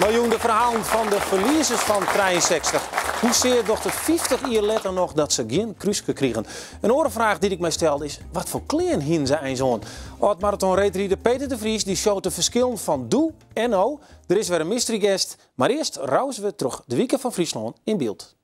Maar jongen, de verhalen van de verliezers van 63. Hoe zeer doch het 50 jaar later nog dat ze geen kruisje kregen? Een andere vraag die ik mij stelde is, wat voor kleren hien ze een zoon? Oud-marathonreedrieder Peter de Vries die showt de verschillen van doe en no. Er is weer een mystery guest, maar eerst rouwen we terug de Wieken van Friesland in beeld.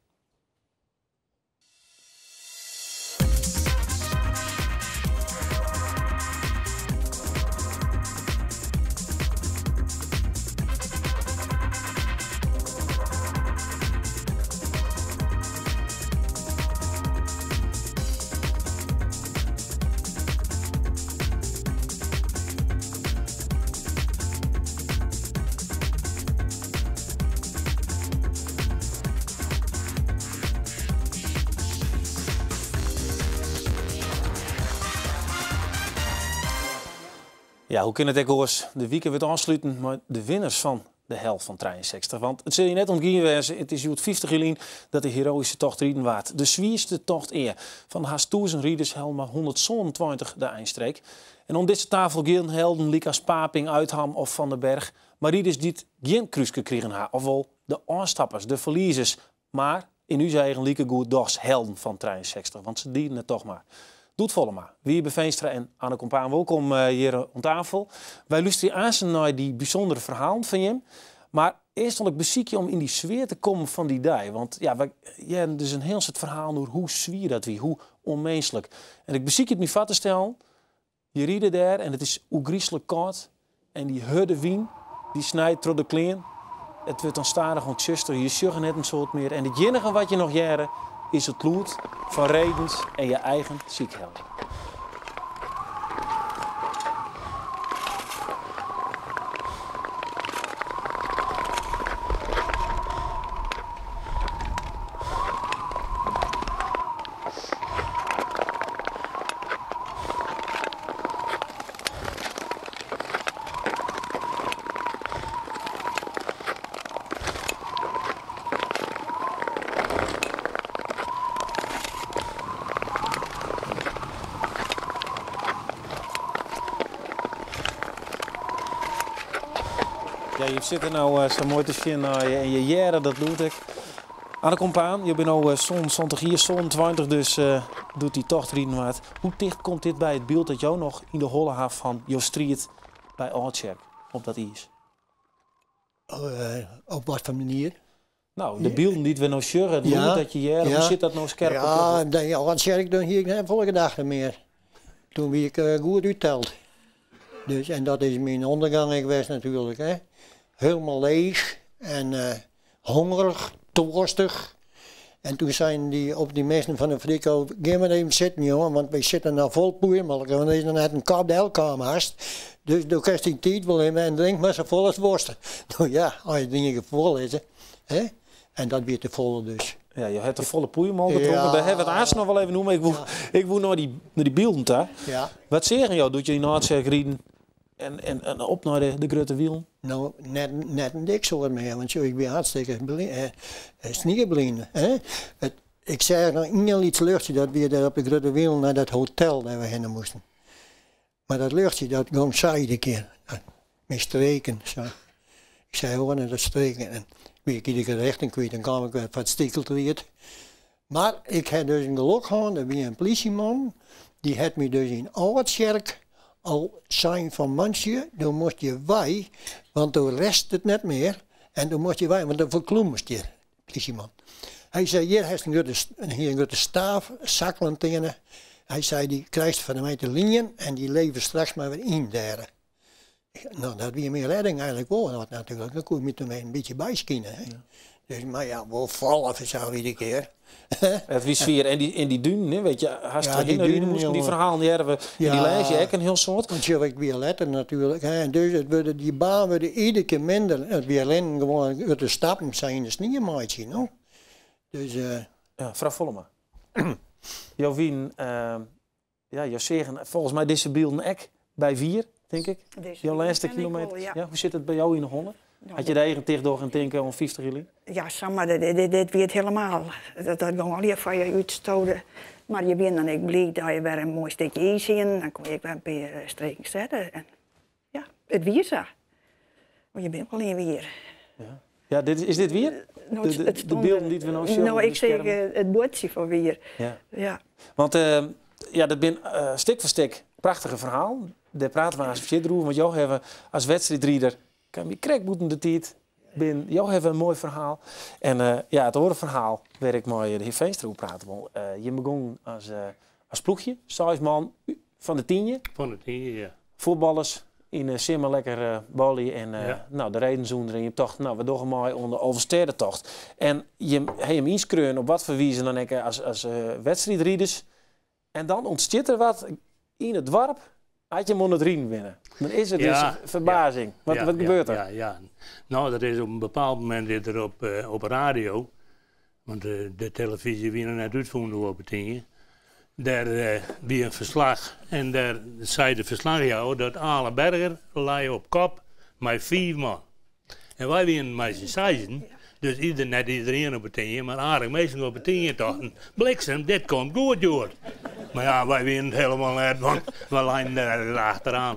Ja, hoe kunnen het ook de weekend weer aansluiten met de winnaars van de helft van 63? Want het zul je net ontgaan wezen, het is het 50 jaar dat de heroïsche tocht rieden waard. De zwierste tocht eer. Van haast 1000 rieders helemaal 127 de eindstreek. En om deze tafel gaan helden Likas Paping, Uitham of Van den Berg. Maar rieders die geen kruisje kregen haar. Ofwel de aanstappers, de verliezers. Maar in uw eigen lieke goed dogs helden van 63. Want ze dienen het toch maar. Doet volle maar. Wiebe Veenstra en Anne Compaan, welkom hier aan tafel. Wij luisteren aan naar die bijzondere verhalen van je. Maar eerst wil ik bezieken om in die sfeer te komen van die dag. Want ja, dus een heel soort verhaal over hoe zwier dat wie, hoe onmenselijk. En ik beziek het nu vat te stellen. Je rieden daar en het is oegrieselijk koud. En die hudde wien, die snijdt door de kleen. Het wordt dan stadig ontzuster, je zegt net een soort meer. En het enige wat je nog jaren is het lood van redens en je eigen ziekhelden. Ja, je zit er nou zo mooi te zien en je jaren, dat doet ik. Anne Compaan, je bent nou zo'n 20 hier, zo'n 20, dus doet die tocht rieden waard. Hoe dicht komt dit bij het beeld dat jou nog in de holle haaf van Jo Street bij Oudkerk op dat is? Op wat voor manier? Nou, de beelden die we nou sjurren, dat je jaren, hoe zit dat nou scherp? Ja, Oudkerk dan hier geen volgende dag meer. Toen wie ik goed uitteld. Dus, en dat is mijn ondergang geweest natuurlijk, hè. Helemaal leeg en hongerig, torstig. En toen zijn die mensen van de Frico, ga maar even zitten jongen, want wij zitten nou vol poeiermelk. Want er is dan net een kap de elkaar haast. Dus dan krijg je tijd wel in en drink maar zo vol als worsten. Nou ja, als je dingen vol is, hè. En dat weer te vol dus. Ja, je hebt een volle poeiermelk gedronken. Ja. Daar hebben we het eerst nog wel even noemen. Ik wil naar die beelden daar. Ja. Wat zeggen jou, doet je die Noordzee rieden? En op naar de grote wiel? Nou, net een dik soort meer, want ik ben hartstikke sneeuwblind. Ik zei nog in iets luchtje dat we daar op de grote wiel naar dat hotel daar we heen moesten. Maar dat luchtje, dat ging saai de keer. Met streken. Zo. Ik zei hoor naar dat streken. En wie ik iedere richting kwijt, dan kwam ik weer wat stikkeltriet. Maar ik had dus een geluk gehad, er was een politieman, die had me dus in Oudkerk al zijn van mansje, dan moest je wij, want toen rest het net meer. En dan moest je wij, want dan verkloemst je, politieman. Hij zei, hier heeft een grote staaf, zaklantenne. Hij zei, die krijgt van mij de linien en die leven straks maar weer in daar. Nou, dat weer meer redding eigenlijk wel, natuurlijk. Dan kon je met mij een beetje bijskinnen. Hè. Ja. Dus, maar ja, wel vallen zo iedere keer. Het was sfeer en die duinen, weet je, moesten die verhalen die hebben in die lijstje ook een heel soort. Want je weet weer letter natuurlijk, hè. En dus die baan werden iedere keer minder. Het weer alleen gewoon uit de stappen zijn is niet een maatje, no? Dus ja, mevrouw Vollema. Jouw wien, jouw zeggen, volgens mij deze beelden ek bij 4, denk ik. Jouw laatste kilometer. Ja, hoe zit het bij jou in de honden? Had je de eigen tegendoor en denken om 50 jullie? Ja, maar dit weet helemaal. Dat ging al hier van je uitstoten. Maar je bent dan ik blij dat je weer een mooi stukje ijs in. Dan kon je weer een paar streken zetten. En ja, het weer zo. Want je bent wel in weer. Ja, is dit weer? Nou, De beelden die we nou zien. Nou, ik zeg het bordje van weer. Ja. Want dat ben stuk voor stuk prachtige verhaal. Daar praten we als verder over. Want jou hebben als wedstrijdrieder, kan je krek moeten de tijd. Jou hebben een mooi verhaal. En het andere verhaal waar ik mooi de heer Veenstra over praten wil. Je begon als ploegje, 6 man van de 10. Van de 10, ja. Voetballers in Simmer lekker balie en de reden zonder en je tocht, we doen mooi onder Overstedentocht. En je hem inskreun op wat voor wijze dan ik als wedstrijdrieders. En dan ontstaat er wat in het dorp. Had je hem het rien winnen. Dan is het dus verbazing. Wat gebeurt er? Ja. Nou, dat is op een bepaald moment dit er op radio. Want de televisie wie er net uitvonden op het ding. Daar wie een verslag. En daar zei de verslagjouwer dat Ale Berger lag op kop met 4 man. En wij waren met z'n 6. Dus net iedereen op het ding. Maar aardig meestal op het ding dachten. Bliksem, dit komt goed, joh. Maar ja, wij weten het helemaal net, want we lijnen er achteraan.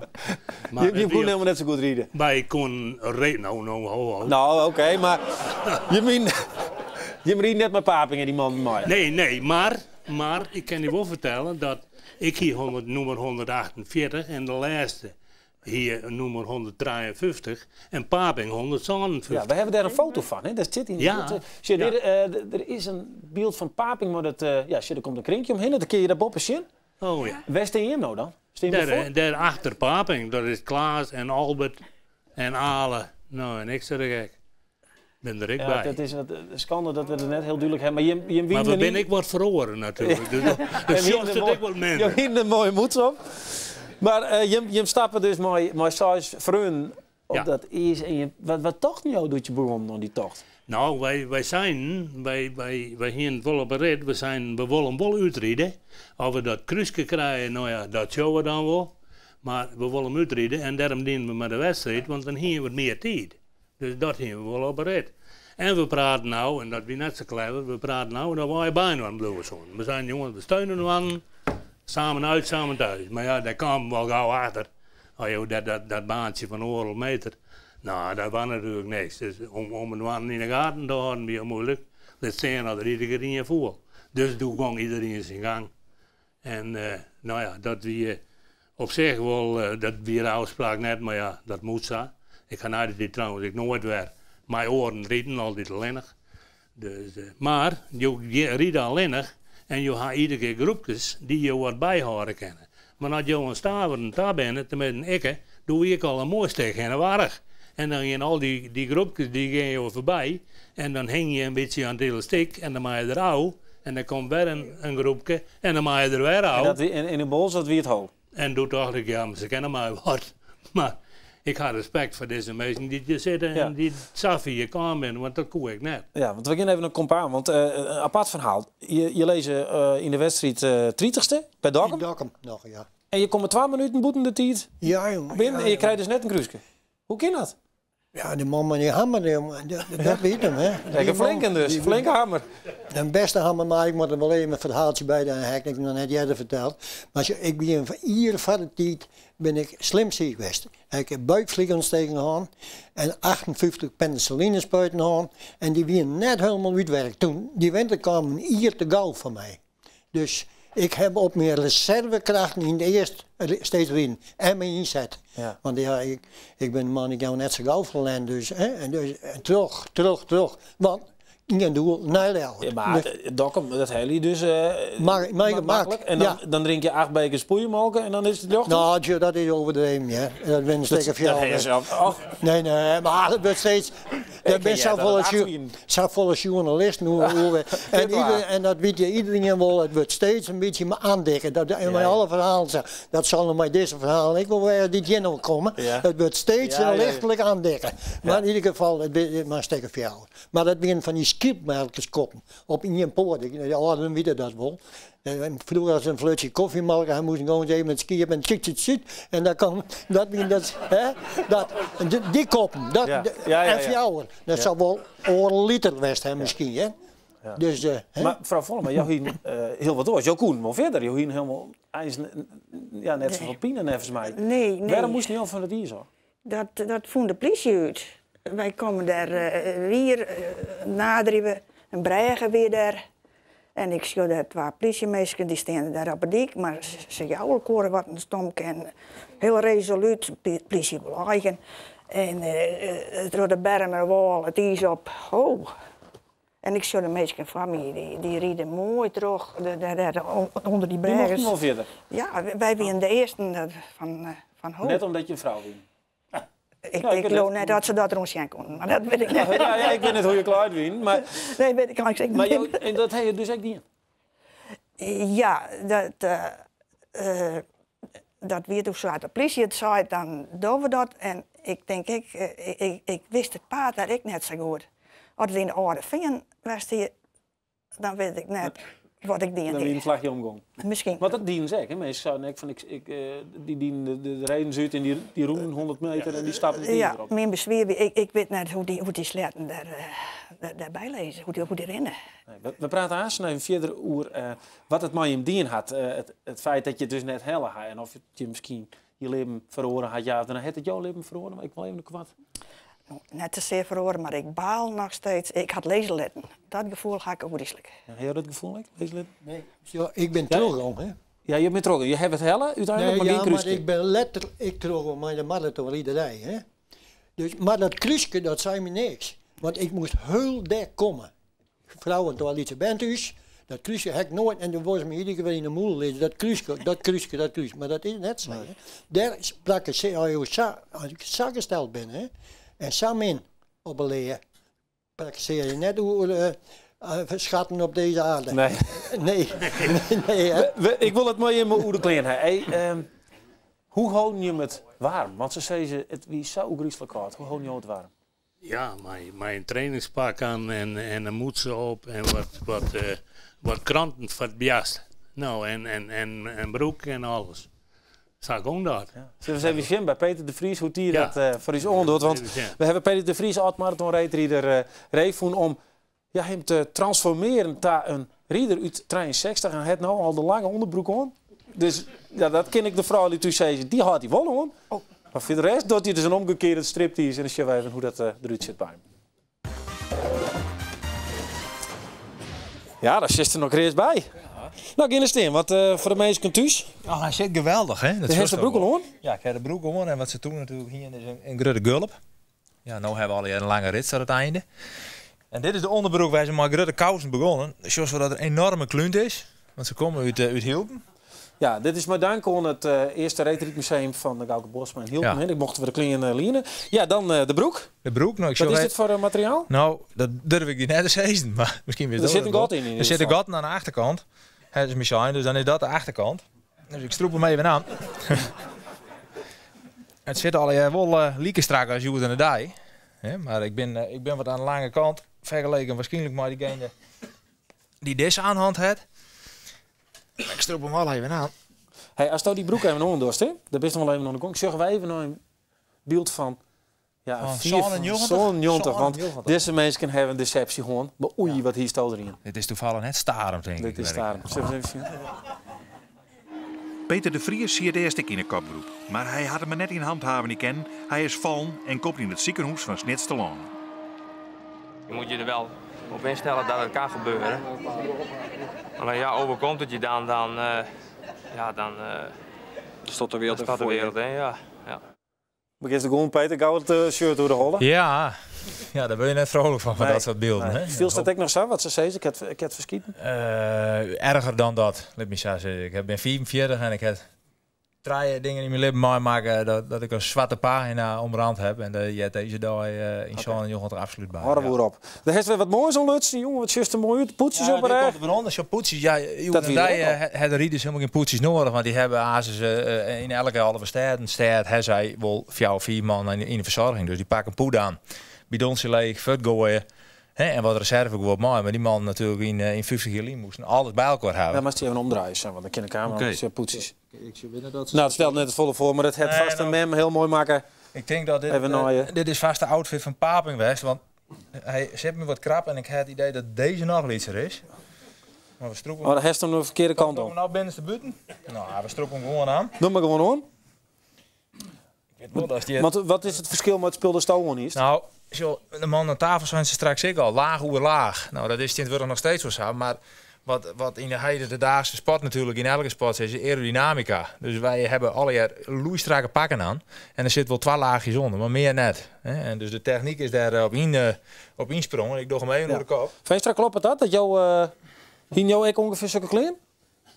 Maar je kon helemaal net zo goed rieden. Wij konden rijden, ho. Nou, oké, maar je riet net met Papingen, die man met mij. Nee, maar ik kan je wel vertellen dat ik hier nummer 148 en de laatste hier nummer 153 en Paping 157. Ja, we hebben daar een foto van, hè? Dat zit in. Er is een beeld van Paping, maar er komt een krinkje omheen, dan kun je daarboven zien. Oh ja. Waar sta je hem nou dan? Daar achter Paping, dat is Klaas en Albert en Ale. Nou, en ik zit er gek. Ben er bij. Het is een schande dat we het net heel duidelijk hebben. Maar we ben ik wat verloren natuurlijk. Dus ik wat minder. Je hield een mooie moed op. Maar je stappen dus met 6 vrienden op dat is. En wat tocht jou doet je begon dan die tocht? Nou, wij hier wel op een rit. We willen wel uitrijden. Of we dat kruisje krijgen, nou ja, dat showen we dan wel. Maar we willen uitrijden en daarom dienen we met de wedstrijd, want dan hebben we meer tijd. Dus dat hebben we wel op een rit. En we praten nou, en dat is net zo clever, we praten nou dat wij bijna aan het zijn. We zijn jongens, we steunen aan, samen uit, samen thuis. Maar ja, daar kwam wel gauw achter. Oh joh, dat baantje van 100 meter. Nou, dat was natuurlijk niks. Dus om een man in de gaten te houden, weer moeilijk. Dat zijn er iedere keer in je voel. Dus toen ging iedereen zijn gang. En nou ja, dat wie op zich wel, dat wie de afspraak net, maar ja, dat moet zo. Ik ga naar dit trouwens, ik nooit weer. Mijn oren rieten altijd alleenig. Dus, maar je riet alleenig en je hebt iedere keer groepjes die je wat bijhouden kennen. Maar als je een staver en daar bent, tenminste ik, doe ik al een mooi stuk en warrig. En dan gaan al die groepjes die gaan je voorbij. En dan hang je een beetje aan het hele stik en dan maak je er ouw. En dan komt weer een groepje en dan maak je er weer ouw. En in de bol zat wie het houdt. En toen dacht ik, ja, maar ze kennen mij wat. Maar ik had respect voor deze mensen die hier zitten en die zelf hier komen, want dat kon ik net. Ja, want we gaan even een compaan, want een apart verhaal. Je leest in de wedstrijd 30ste bij Dokkum. Dokkum nog, ja. En je komt 12 minuten boeten de tijd. Ja, jongen. Binnen en je krijgt dus net een kruisje. Hoe kan dat? Ja, die man met die hammer, dat weet hem, hè. Lekker flinken dus, flinke hammer. De beste hammer, maar ik moet er wel even een verhaaltje bij, dan heb ik net jij dat verteld. Maar ik ben van hier van de tijd ben ik slimziek geweest. Ik heb buikvliegontsteking gehad en 58 penicilline spuiten gehad. En die waren net helemaal uitwerkt toen. Die winter kwamen hier te gauw van mij. Dus ik heb op mijn reservekrachten in de eerste steeds erin en mijn inzet. Ja. Want ja, ik ben man, ik ga net zo gauw verlenen, dus, en terug. Want in een doel naar de helft. Ja, maar Dokkum, dat hele dus makkelijk. En dan drink je 8 bekers spoeienmelk en dan is het lucht. Nou, dat is overdreven, ja. Dat ben een stuk of jou. Nee, maar dat wordt steeds. Ik ben zo volle journalisten. En dat weet je iedereen wel. Het wordt steeds een beetje me aandekken. Dat in mijn alle verhalen zeggen. Dat zal nog maar deze verhalen. Ik wil weer dit jingle komen. Ja. Het wordt steeds lichtelijk aandekken. Maar in ieder geval, het is maar een stuk of jou. Maar dat begint van die skipmelkerskoppen op in je poort. Ja, dan weet je dat wel. Vroeger als een fluitje koffie melken, hij moest gewoon even met skiën en tjit. En dan kan die koppen, en fjouwer. Dat zou wel een liter west hebben misschien, hè. Ja. Dus, maar mevrouw Vollema, jou hier heel wat door. Jo Koen, maar verder, jou hier helemaal net zoveel pijn en even mij. Nee. Waarom moest je niet al van het hier zo? Dat vond de politie uit. wij komen daar weer naderen, een bregen weer daar. En ik zie daar 2 politiemeisjes die staan daar op de dik, maar ze jouwen koren wat een stomk en heel resoluut politie blijven. En door de bermen wal het is op. Oh. En ik zie de meisjes van me, die rieden mooi terug onder die bregen. Die mochten wel verder. Ja, wij waren de eerste van hoog. Net omdat je een vrouw bent. Ik geloof net dat ze dat rondje konden, maar dat weet ik niet. Ja, ik weet niet hoe je klaar bent, maar... Nee, weet ik eigenlijk niet. Maar en dat heb je dus ook niet. Ja, dat weer toen zo uit de politie het zei, dan doen we dat. En ik denk, ik wist het paard dat ik net zo goed. Als het in de oude veen was, dan weet ik net wat ik die Dan weer een vlagje omgang. Misschien. Want dat dienen ze ook, hè? Mensen zouden ook van, die dienen de rijden uit en die roeien 100 meter en die stappen niet erop. Mijn bezweer, ik weet net hoe die sletten daarbij lezen, hoe die rennen. Nee, we praten haast even verder over wat het met je dien had. Het feit dat je dus net helle had en of je misschien je leven verloren had. Ja, dan had het jouw leven verloren, maar ik wil even een kwart. Net te zeer verloren, maar ik baal nog steeds. Ik had lezenletten. Dat gevoel ga ik ook vreselijk. Ja, heb je dat gevoel, lezenletten? Nee. Ja, ik ben terug, hè. Ja, je bent terug. Je hebt het helle uiteindelijk, Nee, maar geen maar ik ben letterlijk terug met de marathon iedereen, hè. Dus, maar dat kruisje, dat zei me niks. Want ik moest heel dik komen. Vrouwen, toen iets bent dus. Dat kruisje heb ik nooit, en toen was me iedere keer in de moel lezen. Dat kruisje. Maar dat is net zo, hè. Daar sprak ik, als ik gesteld ben, hè. En samen op een leer. Praktiseer je net hoe schatten op deze aarde. Nee. Nee. Ik wil het maar in mijn oede kleren. Hey, hoe houden je het warm? Want ze zeggen, het wie zo griezelig koud. Hoe houden je het warm? Ja, mijn trainingspak aan en een muts op en wat kranten van het bjast. Nou, en broek en alles. Zag ook dat. Ja. Zullen we eens even zien bij Peter de Vries hoe die dat voor ons onderdoet? Want we hebben Peter de Vries, oud-marathon-rider, reefoen om hem te transformeren naar een rieder uit 63 en het nou al de lange onderbroek aan. Dus ja, dat ken ik de vrouw die toen zei, die had hij wel aan. Oh. Maar voor de rest doet hij dus een omgekeerde striptease en dan zien we even hoe dat eruit zit bij hem. Ja, daar zit er nog reeds bij. Nou, Ginnesteen, wat voor de meesten thuis? Oh, hij zit geweldig, hè? De heeft de broek al aan? Ja, ik heb de broek aan en wat ze toen natuurlijk hier is een grote gulp. Ja, nu hebben we al een lange rit aan het einde. En dit is de onderbroek waar ze met grote kousen begonnen. Zoals dat er een enorme klunt is, want ze komen uit Hilpen. Ja, dit is maar dank aan het eerste Reetrietmuseum van de Gauke Bosma in Hilpen. Ja. Ik mocht voor de kleine linen. Ja, dan de broek. De broek, nou, wat is dit voor materiaal? Nou, dat durf ik niet net te zeggen, maar misschien weer. Er zit een gat in. Er zit een gat aan de achterkant. Het is machine, dus dan is dat de achterkant. Dus ik stroep hem even aan. Het zit al wel lieken strak als je het aan de dij. Maar ik ben wat aan de lange kant. Vergeleken waarschijnlijk maar diegene die deze aan hand heeft. Ik stroep hem wel even aan. Hey, als je die broek even ondorst, dan ben je nog wel even aan de gang. Zeggen we even naar een beeld van... Ja, zo'n jonter. Want deze mensen hebben een deceptie gewoon. Maar oei, wat hier staat erin. Dit is toevallig net Starem, denk ik. Dit is Starem. Peter de Vries zie het eerst in een kopgroep. Maar hij had hem net in handhaven niet kennen. Hij is vallen en komt in het ziekenhuis van Snitstelaan. Je moet je er wel op instellen dat het kan gebeuren. Alleen ja, overkomt het je dan staat de wereld staat de wereld in, ja. Begint de gewoon Peter gauw het shirt door de rollen? Ja, daar ben je net vrolijk van dat soort beelden. Nee. Veel staat ik nog zo, wat ze zei, ik heb het verschieten. Erger dan dat, laat me zeggen. Ik ben 44 en ik heb 3 dingen in mijn leven maken dat ik een zwarte pagina onderhand heb. En deze dag in zo'n jongen er absoluut bij. Horen we erop. Er heeft weer wat moois aan Lutz, jongen, wat juist er mooi uit. Poetsjes op er. Ja, poetsjes. Ja, de rieders helemaal geen poetsjes nodig, want die hebben in elke halve stad hij zei wel 4 man in de verzorging. Dus die pakken poed aan. Bidonsje leeg, vet gooien. En wat reserve wordt mooi, maar die man natuurlijk in 50 jaar moesten alles bij elkaar houden. Ja, maar die even omdraaien, want dan ken ik hem wel poetsjes. Nou, het stelt net het volle voor, maar het heeft vast een mem heel mooi maken. Ik denk dat dit is vast de outfit van Paping West, want hij zit me wat krap en ik heb het idee dat deze nog iets er is. Maar we stroepen. Maar dan heeft hem de verkeerde kant op. Nou binnenste buiten. Nou, we stroepen hem gewoon aan. Doe maar gewoon aan. Ik weet wel dat die... Want wat is het verschil met het speel de stoel is? Nou, zo, de man aan tafel zijn ze straks ook al, laag oer laag. Nou, dat is tegenwoordig nog steeds zo, maar wat in de hedendaagse sport natuurlijk, in elke sport, is aerodynamica. Dus wij hebben alle jaar loeistrake pakken aan. En er zit wel 2 laagjes onder, maar meer net. Hè? En dus de techniek is daar op insprongen. Ik doe hem even door de kop. Veenstra, klopt het dat jou hier ook ongeveer zulke klein?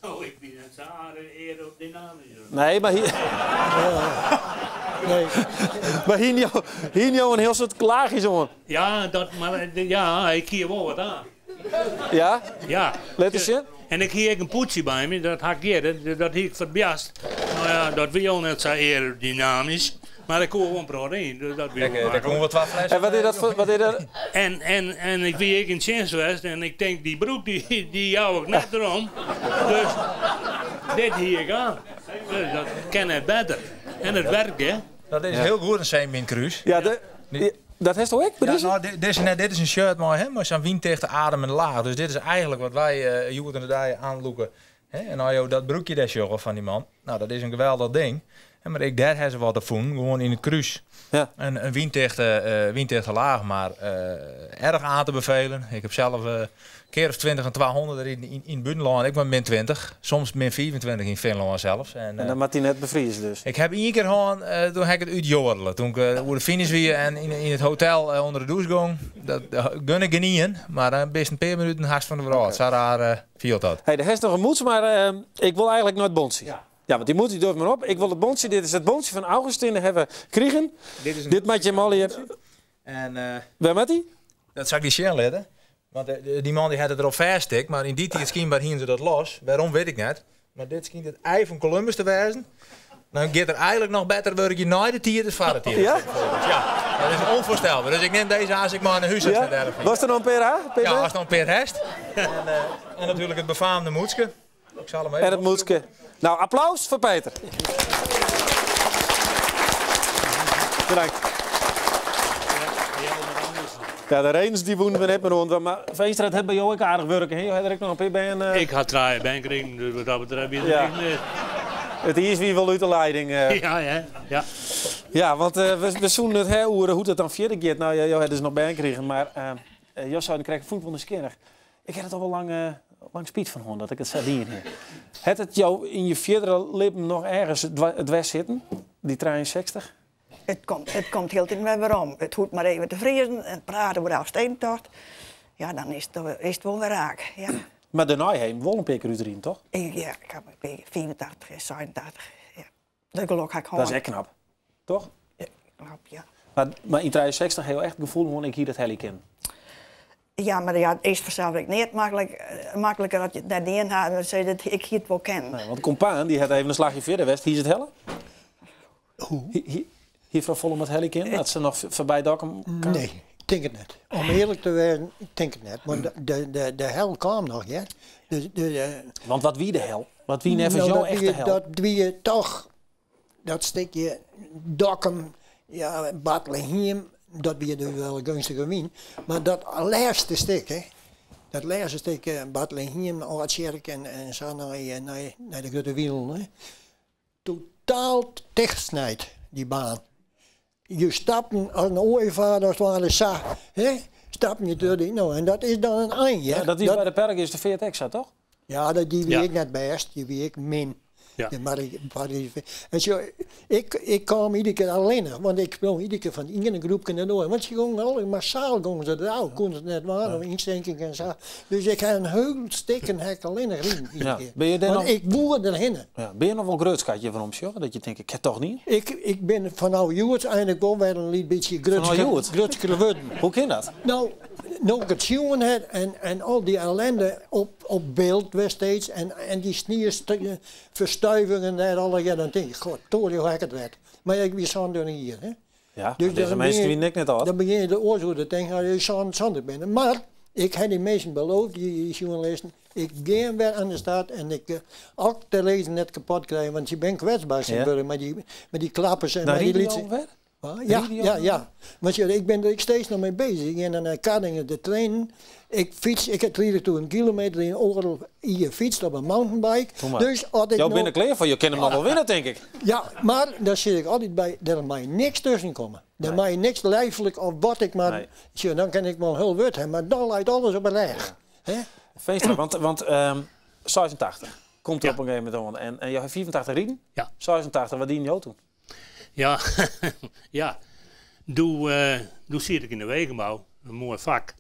Oh, ik ben het aerodynamisch. Nee, maar hier... Nee. Maar hier een heel soort laagjes om. Ja, ja, ik hier wel wat aan. Ja? Ja. Let eens zien. En ik hier een poetsje bij me, dat had ik dat ik verbjast. Nou ja, dat wil ook net zo aerodynamisch. Maar ik kon gewoon proberen. Dus dat wil Daar komen wat 2 flessen. En wat is dat voor... Wat is dat? En ik wie ik in Chance was en ik denk die broek die jou ook net erom. Dus dit hier ik aan. Dus dat kan het beter. En het werkt, hè. Dat is heel goed, een Seemin Cruise. Ja, dat heeft toch ook? Ja, nou, dit is een shirt maar zo'n winddichte adem en laag. Dus dit is eigenlijk wat wij Joert en de Dijen aanloeken. En nou, dat broekje des jongen van die man. Nou, dat is een geweldig ding. Maar ik daar hebben ze wat op voelen, gewoon in het cruise. Ja. Een winddichte laag, maar erg aan te bevelen. Ik heb zelf een keer of 20 en 200 in Buitenland. Ik ben min 20, soms min 24 in Finland zelfs. En dan moet hij net bevriezen dus. Ik heb 1 keer gewoon, toen heb ik het uitjordelen. Toen ik over de finish weer en in het hotel onder de douche ging. Dat gun ik niet in, maar dan best een paar minuten haast van de vrouw. Zo raar viel dat. Hey, de heeft nog een moeds, maar ik wil eigenlijk naar het bondje. Ja, want die moet hij durft maar op. Ik wil het bondje. Dit is het bondje van Augustin. Dat hebben we gekregen. Dit maakt je hem al hier. En waar met die? Dat zou ik die shell letten. Want die man die had het erop vaststikt, maar in die tijd schijnbaar hielden ze dat los. Waarom weet ik niet. Maar dit schijnt het ei van Columbus te wezen. Dan gaat er eigenlijk nog beter werkje na de tier, dus vader het tier. Ja? Ja, dat is onvoorstelbaar. Dus ik neem deze als ik maar naar huis ja? Was er nog een PRH? Ja, was er nog een PRH. En natuurlijk het befaamde moedske. Ik zal hem even en het moedske. Nou, applaus voor Peter. Bedankt. Ja, de Reens die wonen we net maar rond. Maar Veenstra, het heeft bij jou ook aardig werken. Je had er ook nog een paar Ik had 3 bankringen, dus wat dat betreft is ja. Het is wie wel uit de leiding. Ja. Ja, want we zoeken het hoe het dan verder gaat. Nou, jou had dus nog bankringen, maar Jos zou dan krijgen voetbal nieuwsgierig. Ik heb het al wel lang spiet van hoor, dat ik het zei hier. Het het jou in je verdere leven nog ergens het west zitten, die 63? Het komt heel tijd weer om. Het hoeft maar even te vriezen en praten we daar steentocht. Ja, dan is het wel weer raak. Ja. Maar daarna heen wel een paar keer erin, toch? Ja, ik heb een 84, 86. Ja. Dat geluk ga ik gewoon. Dat is echt knap, toch? Ja, knap, ja. Maar in 63 heb je echt het gevoel hoe ik hier dat heli ken. Ja, maar ja, het is vanzelfsprekend niet makkelijker dat je het net in had. Dat ik hier het wel ken. Nee, want compaan die had even een slagje verder west. Hier is het helle. Hoe? Hier van volle met heli ken. Dat ze nog voorbij dokken kan. Nee, ik denk het niet. Om eerlijk te zijn, ik denk het niet. Want de hel kwam nog, ja. Want wat wie de hel? Wat wie never zo echt de hel? Dat wie je toch, dat stukje Dokkum, ja, Bethlehem, dat wie dus wel gunstig wien. Maar dat laatste stuk, hè. Dat laatste stuk Bethlehem, Oudkerk en zo naar de Grote Wiel, hè. Totaal dichtgesnijd, die baan. Je stappen als een ooievaar, als het ware sa, hè. Stappen je door die, nou, en dat is dan een eind, ja. Dat is bij de perk is de 40 extra, toch? Ja, die wie ik net best, die wie ik min. Ja. En zo, ik kwam iedere keer alleen, want ik sprong iedere keer van in een groepje naar door. Want ze gingen alle massaal konden ze eruit, konden ze net waren, insteking en zo. Dus ik heb een heel stikken hek alleen erin. Ja. Ben je want ik boer erheen. Ja. Ben je nog wel een grootskatje van ons, joh? Dat je denkt, ik heb toch niet? Ik ben van oude Joert eigenlijk wel weer een beetje grutskele worden. Hoe kan dat? Nou ik het zien had en al die ellende op beeld was steeds en die verstuivingen en alle ja, dan denk ik, god, toch hoe ik het werd. Maar ik wie zo'n doen hier, hè. Ja, dus deze mensen die ik net al had. Dan begin je de oorzaak te denken, dat je zo'n bent. Maar ik heb die mensen beloofd, die journalisten, ik ga weer aan de stad en ik ook te lezen net kapot krijgen, want je bent kwetsbaar met die klappers en nou, die liedjes. Ja. Want ik ben er steeds nog mee bezig. Ik ga naar Kardingen te trainen. Ik heb 3 kilometer in overal hier fietst op een mountainbike. Dus als ik jou binnen kleer van, je kan hem nog wel winnen, denk ik. Ja, maar daar zit ik altijd bij, daar mag je niks tussen komen. Daar mag je niks lijfelijk of wat ik maar. Nee. Dan kan ik wel heel wat hebben, maar dan lijkt alles op een reg. Veenstra, want 86 komt er op een gegeven moment aan. En je hebt 84 rieden? Ja. 86, wat dien je toen? Ja, ja. Doe zit ik in de wegenbouw, een mooi vak.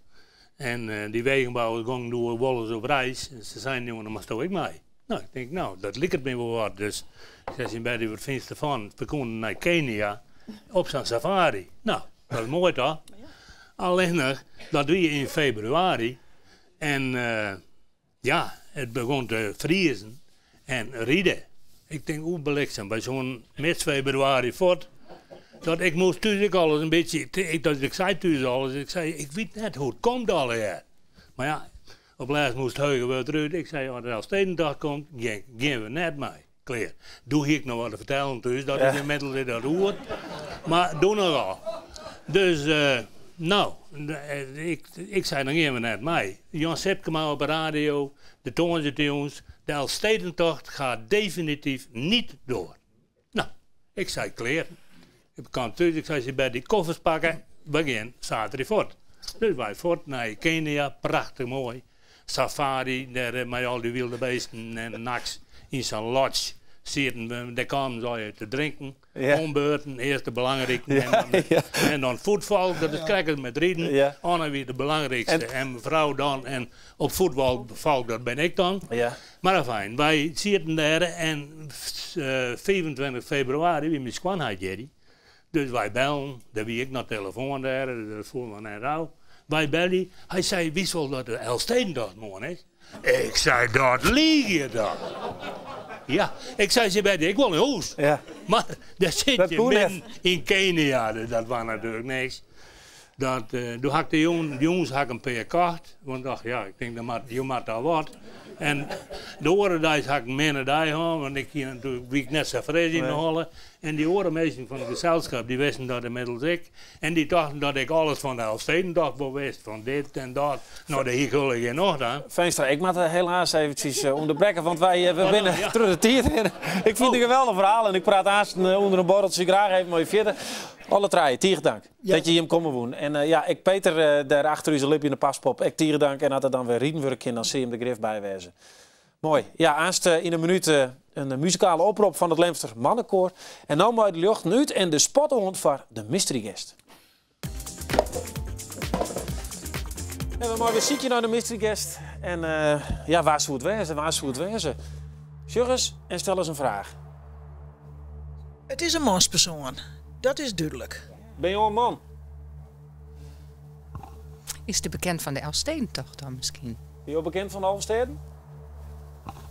En die wegenbouw ging door Wollers op reis. En ze zeiden, jongen, dan mag ik mee. Nou, ik denk, dat lijkt me wel wat. Dus ze zijn bij de Finster van, we konden naar Kenia op zijn safari. Nou, dat is mooi toch? Alleen nog, dat doe je in februari. En het begon te vriezen en rieden. Ik denk, hoe beleksem, bij zo'n mid februari voort. Dat ik moest thuis alles een beetje, ik zei thuis alles, ik zei, ik weet net hoe het komt al hier. Maar ja, op laatst moest Heugen weer terug. Ik zei, als er Elfstedendag komt, gaan we net mee. Klaar. Doe ik nog wat te vertellen thuis, dat is inmiddels dat hoort. Maar doe nogal. Dus, ik zei, dan gaan we net mee. Jan Sepkema op de radio, de Toornse tunes, de Elfstedentocht gaat definitief niet door. Nou, ik zei, klaar. Ik kwam thuis, ik zei, ze bij die koffers pakken, we gaan zaterdag voort. Dus wij voort naar Kenia, prachtig mooi. Safari, daar met al die wilde beesten en naks in zijn lodge zitten we, daar kwamen ze te drinken, ombeurten, eerst de belangrijkste en dan voetbal, dat is krijgen met rieden, Anne weer de belangrijkste en mevrouw dan en op voetbal dat ben ik dan. Ja. Maar fijn, wij zitten daar en 25 februari, wie mijn squanheid Jerry. Dus wij bellen, daar wie ik naar telefoon daar, voor mijn rouw. Wij bellen, hij zei, wie zal dat de Elfstedendag morgen is? Ik zei, dat lieg je dan. Ja, ik zei, ze bij ik wil een huis. Ja. Maar daar zit je midden in Kenia, dat was natuurlijk niks. Toen had de jongens een paar kaart, want ik dacht, ja, ik denk, je moet daar wat. En de orendags had ik minder daar, want ik hier natuurlijk net zo fris in de holle. En die orenmeesters van het gezelschap, die wisten dat inmiddels ik. En die dachten dat ik alles van de Elfstedendag wist, van dit en dat. Nou, dat hier gul ik nog dan. Veenstra, ik moet helaas eventjes onderbreken, want we binnen terug de tiert. Ik vind het een geweldig verhaal en ik praat aanst onder een borreltje graag even mooi verder. Alle draaien, tier dank dat je hier komen woon. En ik Peter daar achter u zijn lip in de paspop, ik tier dank en had er dan weer Riedenwerk in, dan zie je hem de grif bijwezen. Mooi. Ja, aanst in een minuut een muzikale oproep van het Leemster Mannenkoor. En nou maar de lucht uit en de spothond voor de mystery guest. En we maken weer ziekje naar de mystery guest. En waar zou het wezen? Zeg eens en stel eens een vraag. Het is een manspersoon. Dat is duidelijk. Ben je al een man? Is de bekend van de Elfstedentocht dan misschien? Ben je al bekend van de Elfsteden?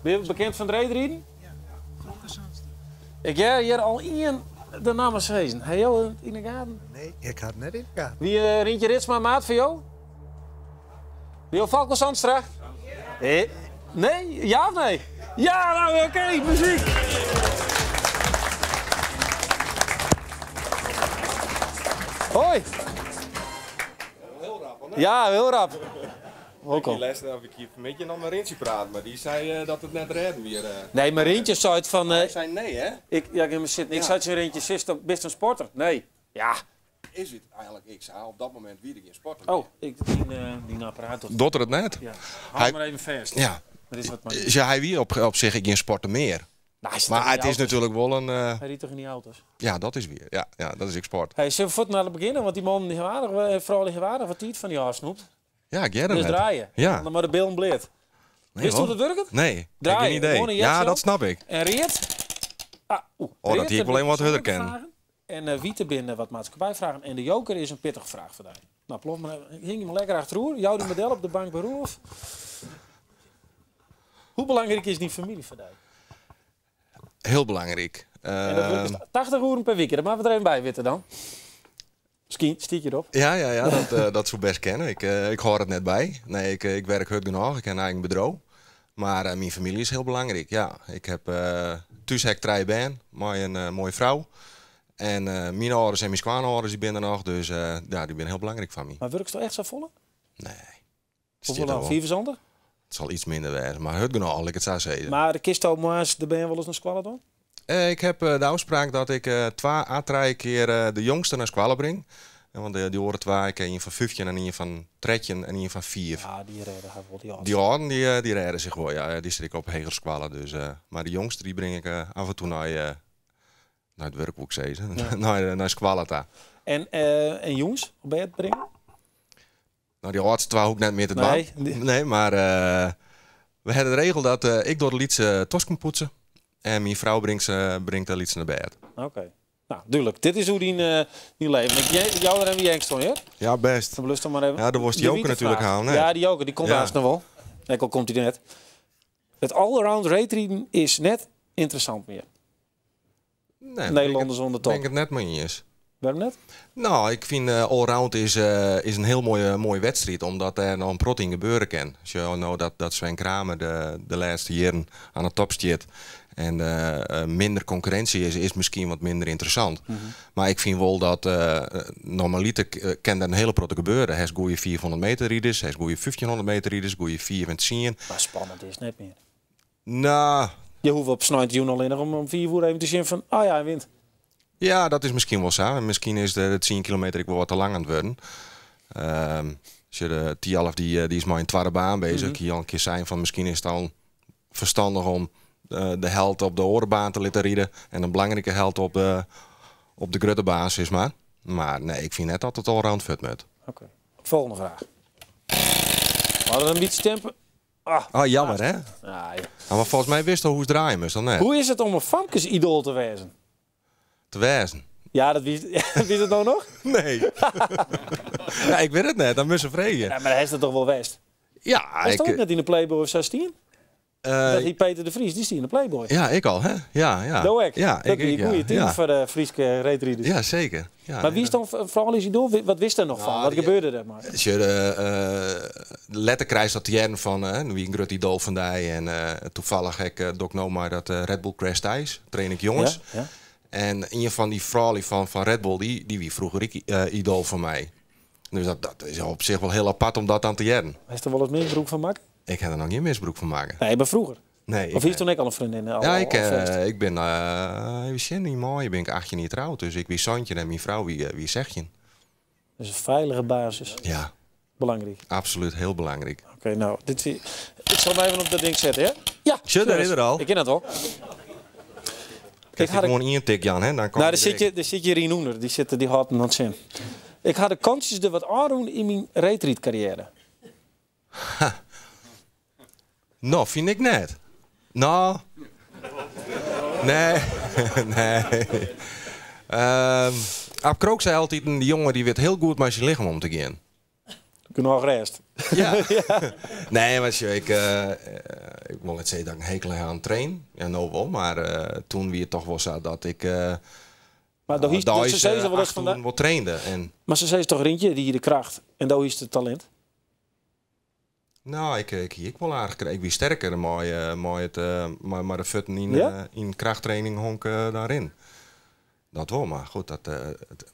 Ben je bekend van de Reedrieden? Ja, vroeger Zandstra. Ik heb hier al één de naam gewezen. Heb je jou in de gaten? Nee, ik had het net in de gaten. Wie Rientje Ritsma maat voor jou? Ben je al Falco Zandstra? Nee. Nee? Ja of nee? Ja, nou oké, muziek! Hoi! Heel rap, hoor. Ja, heel rap. Ik luisterde of ik hier met je naar Marintje praat, maar die zei dat het net redden weer. Nee, Marintje zei het van... Hij zei nee, hè? Ik zei het Marintje, best een sporter? Nee. Ja. Is het eigenlijk, ik zei op dat moment wie er geen sporter. Oh, die apparaat. Dotter het net? Ja. Hou maar even vast. Ja. Hij wie op zich geen sporter meer. Nou, maar het is natuurlijk wel een... Hij riet toch in die auto's? Ja, dat is weer. Ja, dat is ik sport. Hey, zullen we naar het beginnen? Want die man die vooral gewaardig wat tijd van die haar snoept. Ja, ik ken hem dus draaien. Ja. Dan maar de beelden bleed. Wist je hoe dat werkt? Nee, ik heb geen idee. Ja, dat snap ik. En Reert? Dat hier wel een wat harder kennen. En Wiete binnen wat maatschappijvragen. En de joker is een pittige vraag voor jou. Nou, plof maar, hing je maar lekker achterover. Jou die model op de bank bij Roelof. Hoe belangrijk is die familie voor jou? Heel belangrijk. En dat is 80 uur per week. Dat maken we er even bij weten dan. Stiek je erop? Ja, dat zou best kennen. Ik hoor het net bij. Nee, ik werk hard genoeg. Ik heb een eigen bedrijf. Maar mijn familie is heel belangrijk. Ja, ik heb thuis heb ik 3 baan, met een mooie vrouw. En mijn ouders en mijn schwaanouders die binnen er nog, dus ja, die zijn heel belangrijk van mij. Maar werkt het echt zo volle? Nee. Hoeveel dan? 4 verzanden? Het zal iets minder wezen, maar het genoeg, ik het zou zeggen. Maar de kisto maas, daar ben je wel eens naar squallen dan? Ik heb de afspraak dat ik 2 à 3 keer de jongste naar squallen breng. Want die horen 2, ik een van 15 en een van 13 en een van 4. Ja, die redden gaan wel die ouders. Die ouden die redden zich wel, ja. Die zit ik op hegere squallen. Dus, maar de jongste die breng ik af en toe naar het werk, moet ik zeggen. Ja. naar squallen daar. En jongens, hoe ben je het brengen? Nou, die oudste 2 ook net meer te doen. Nee, maar we hebben de regel dat ik door de liedse tos kan poetsen. En mijn vrouw brengt de liedse naar bed. Oké. Nou, duidelijk. Dit is hoe die leven. Jou er hebben we angst van, ja? Ja, best. Dan maar even. Ja, dan was die Joker natuurlijk halen. Ja, die Joker, die komt haast nog wel. Kijk, al komt hij net. Het all-around rate is net interessant meer. Nee, Nederlanders onder top. Ik denk het net maar niet eens. Waarom net? Nou, ik vind allround is een heel mooie wedstrijd, omdat er nog een prot in gebeuren kan. Als je nou dat Sven Kramer de laatste jaren aan de top staat en minder concurrentie is misschien wat minder interessant. Maar ik vind wel dat normaliter kan er een hele prot gebeuren. Hij is goede 400 meter rieders, hij is goede 1500 meter rieders, goede 4 met 10. Maar spannend is het net meer. Nou... Je hoeft op Snijdjoen alleen nog om 4 uur even te zien van, ja, hij wint. Ja, dat is misschien wel zo. Misschien is de 10 kilometer ik wel wat te lang aan het worden. Als je de Tialf die is maar in tweede baan bezig. Ik al een keer zijn van misschien is het al verstandig om de held op de orenbaan te laten rijden. En een belangrijke held op de grote basis maar. Maar nee, ik vind net dat het allround fut met. Oké. Volgende vraag. We hadden een beetje stempen. Jammer hè? Ja. Maar volgens mij wist je hoe het draaien moest dan net. Hoe is het om een famkes-idool te wezen? Te wezen? Ja, dat wist het nou nog? Nee. Ja, ik weet het net, dan moest je vragen. Ja, maar hij is het toch wel west? Ja, hij stond net in de Playboy of 16? Dat die Peter de Vries, die is in de Playboy. Ja, ik al, hè? Ja. Doe ik. Ja, dat is een goede team voor de Frieske reetrieders. Ja, zeker. Ja, maar wie is dan vooral is idool? Wat wist er nog van? Wat gebeurde er maar? Als je de letter krijgt dat jaren van wie een groot idool van die en toevallig heb ik ook nou maar dat Red Bull Crash Thijs, train ik jongens. Ja. En een van die vrouwen van Red Bull, die wie vroeger idool van mij. Dus dat is op zich wel heel apart om dat aan te jaren. Heeft er wel eens misbroek van maken? Ik heb er nog geen misbroek van maken. Nee, maar vroeger? Nee. Of is toen ik al een vriendin? Ik ben, we zijn niet mooi, ben ik 18 niet trouwd. Dus ik wie Santje en mijn vrouw wie zeg je. Dus een veilige basis. Ja. Belangrijk. Absoluut, heel belangrijk. Oké, nou, ik zal hem even op dat ding zetten, hè? Ja. Zit er al? Ik ken het wel. Ik had gewoon één tik, Jan, hè? Dan daar zit je Rien Hoender, die had hem aan het zien. Ik had de kansjes er wat aandoen in mijn retreat carrière. Nou, vind ik net. Nou. Nee. Ab Krook zei altijd, die jongen die weet heel goed met zijn lichaam om te gaan. Genoeg rest. Ja. Nee, maar ik wil net zeggen dat ik een hekel heb aan trainen. Ja, nou wel, maar toen wie het toch wel zo dat ik maar ze zei ze wel eens van wat trainde. En... Maar ze zei toch Rintje, die de kracht en daar is het talent. Nou, ik wel aardig. Ik ben sterker, maar de futten in krachttraining honken daarin. Dat wel, maar goed,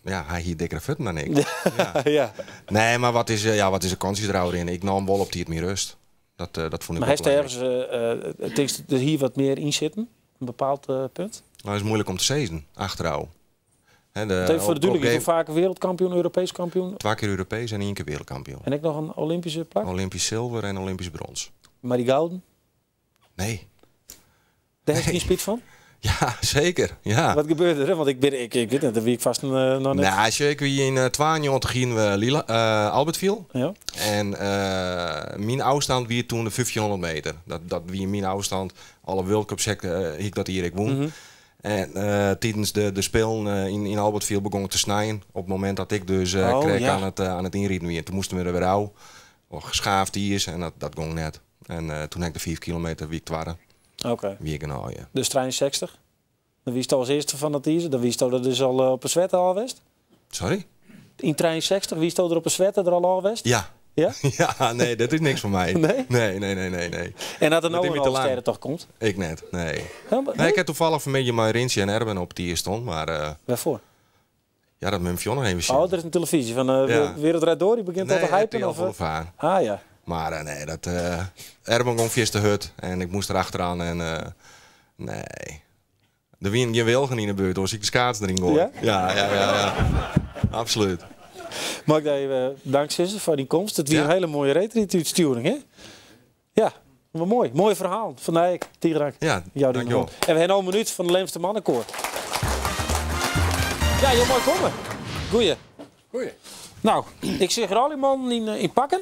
hij hier dikkere futten dan ik. Ja. Nee, maar wat is de kans erin? Ik nam wel op die het meer rust. Dat vond ik. Maar hij ergens er hier wat meer in zitten, een bepaald punt? Nou, is moeilijk om te zeggen, achterhouden. Voor de duidelijk, je bent vaker wereldkampioen, Europees kampioen? 2 keer Europees en 1 keer wereldkampioen. En ik nog een Olympische plak? Olympisch zilver en Olympisch brons. Maar die gouden? Nee. Daar heb je geen spijt van? Ja, zeker. Ja. Wat gebeurde er? Want ik weet niet, dat weet ik vast nog net. Nou, ik wie in 92 gingen we Albertville. Ja. En mijn afstand wie toen de 1500 meter. Dat wie mijn afstand, alle World Cups ik dat hier ik woon. En tijdens de spelen in Albertville begon te snijden. Op het moment dat ik dus kreeg aan het inrieden weer. Toen moesten we er weer uit. Geschaafd hier en dat ging net. En toen heb ik de 5 kilometer wie ik waren. Oké. Wie ik nou, ja. Dus 63? Dan wist je als eerste van dat hier. Dan wist je dat dus al op een zwette al west? Sorry? In 63 wist je er op een zwette er al west? Ja. Ja? Ja, nee, dat is niks voor mij. Nee? Nee. En dat er nou een sterren toch komt? Ik net, nee. Ja, nee, ik heb toevallig vanmiddag mijn Rintje en Erben op die stond, maar... Waarvoor? Ja, dat moet je nog even zien. Oh, er is een televisie van Wereld Draait Door, die begint al te hypen? Of? Ah ja. Maar nee, dat Erben gewoon via de hut en ik moest erachteraan en nee. Er wien geen wilgen in de buurt, als ik de schaats erin gooi. Ja. Absoluut. Mag ik even dankzij voor die komst. Het was een hele mooie retreat-sturing, hè? Ja, maar mooi. Mooi verhaal. Van Dijk, Tigrak. Ja, dankjewel. En we hebben een minuut van de Leemster Mannenkoor. Ja, heel mooi komen. Goeie. Nou, ik zeg er al iemand in pakken.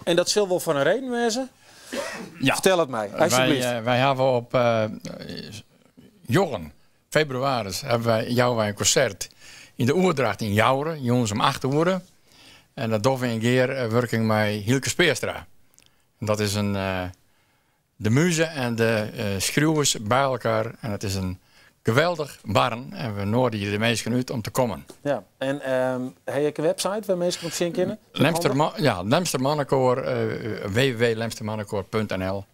En dat zal wel van een reden wezen. Ja. Vertel het mij, alsjeblieft. Wij hebben op februari hebben wij een concert in de Oerdracht in Jouren, jongens om 8 uur. En dat doen we een keer werking met Hielke Speerstra. En dat is de muze en de schreeuwers bij elkaar. En het is een geweldig barn. En we nodigen hier de mensen uit om te komen. Ja, en heb je een website waar mensen op zien kunnen? Lemstermannenkoor, www.lemstermannenkoor.nl.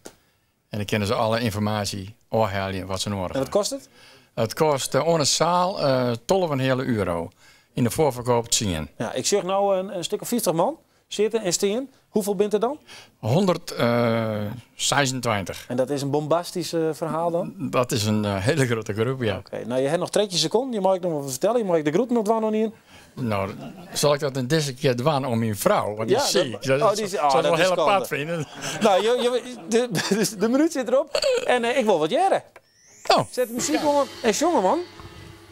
En dan kunnen ze alle informatie ophalen wat ze nodig hebben. En wat kost het? Het kost onder zaal €12,5 in de voorverkoop te zien. Ja, ik zeg nou een stuk of 50 man zitten en staan. Hoeveel bent er dan? 126. En dat is een bombastisch verhaal dan? Dat is een hele grote groep, ja. Oké, nou je hebt nog 30 seconden. Je mag ik nog wel vertellen. Je mag de groeten nog nog niet in. Nou, zal ik dat een deze keer doen om mijn vrouw? Want die is ziek. Dat zal wel heel apart vinden. Nou, de minuut zit erop. En ik wil wat jaren. Oh. Zet de muziek onder. En jongen man,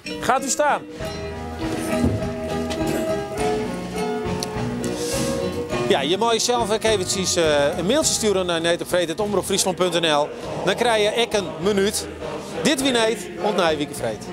gaat u staan. Ja, je mag jezelf ook eventjes een mailtje sturen naar neetopvreed@omroepfriesland.nl. Dan krijg je een minuut. Dit wie neet, ontnij wie vreed.